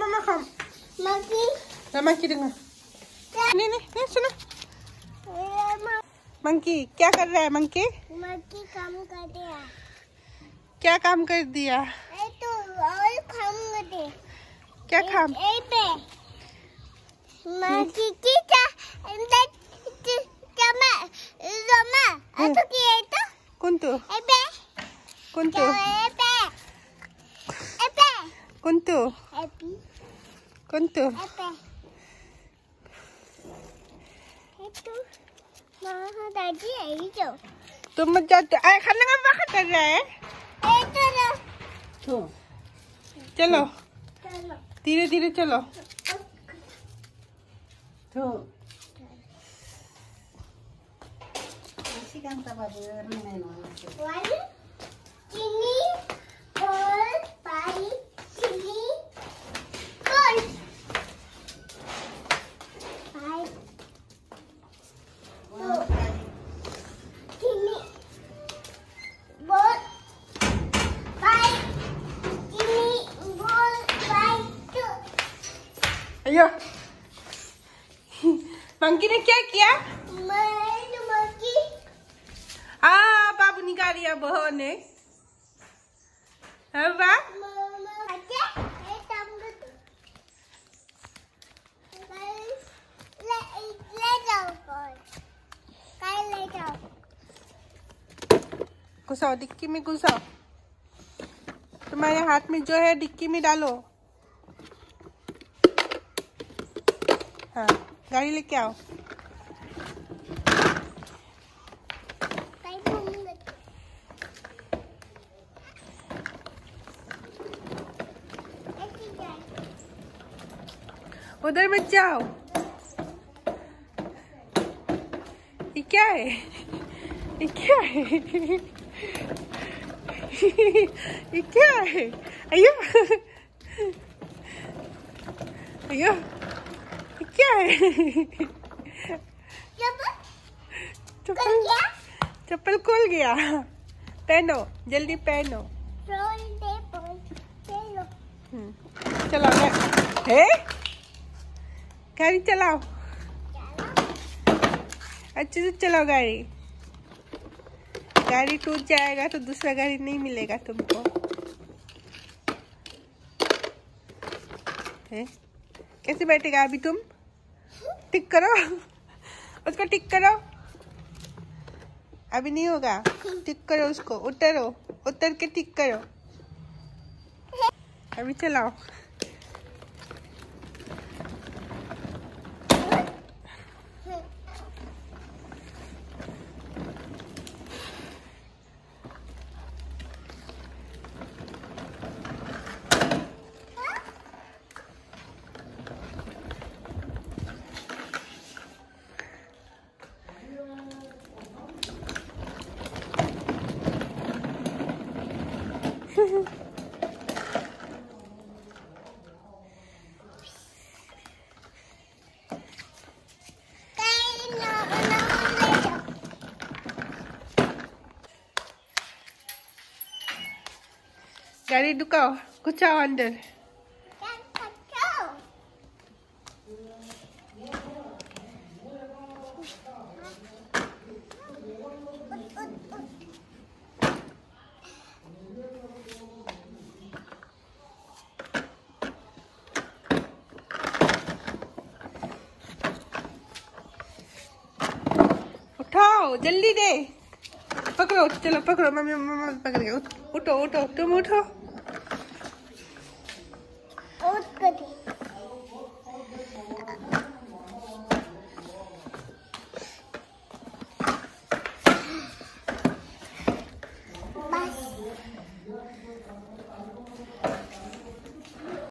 mama खाओ। Monkey दूंगा। नहीं सुनो। मंकी क्या कर रहा है? मंकी काम कर दिया। क्या काम कर दिया? तो और काम कर दे। क्या काम? मंकी की क्या कुंतु कुंतु कुंतु कुंतु तुम मत जाओ। खाना का वक्त कर रहा है। चलो धीरे धीरे चलो। अयो मंकी ने क्या किया? बाबू निकालिया बहन ने। घुसाओ डिक्की में घुसाओ। तुम्हारे हाथ में जो है डिक्की में डालो। हाँ गाड़ी लेके आओ। उधर मत जाओ। ये क्या है? ये क्या है? ये क्या है? अयो अयो क्या है? चप्पल खोल गया। पहनो जल्दी पहनो। चलाओ है गाड़ी चलाओ। अच्छे से चलाओ गाड़ी। गाड़ी टूट जाएगा तो दूसरा गाड़ी नहीं मिलेगा तुमको। है कैसे बैठेगा अभी तुम? टिक करो उसको। टिक करो। अभी नहीं होगा। टिक करो उसको। उतरो उतर के टिक करो। अभी चलाओ। गाड़ी दुकाओ। घुसाओ अंदर। उठाओ जल्दी दे। पकड़ो चलो पकड़ो। मम्मी मम्मा पकड़ गए। उठो उठो तुम उठो।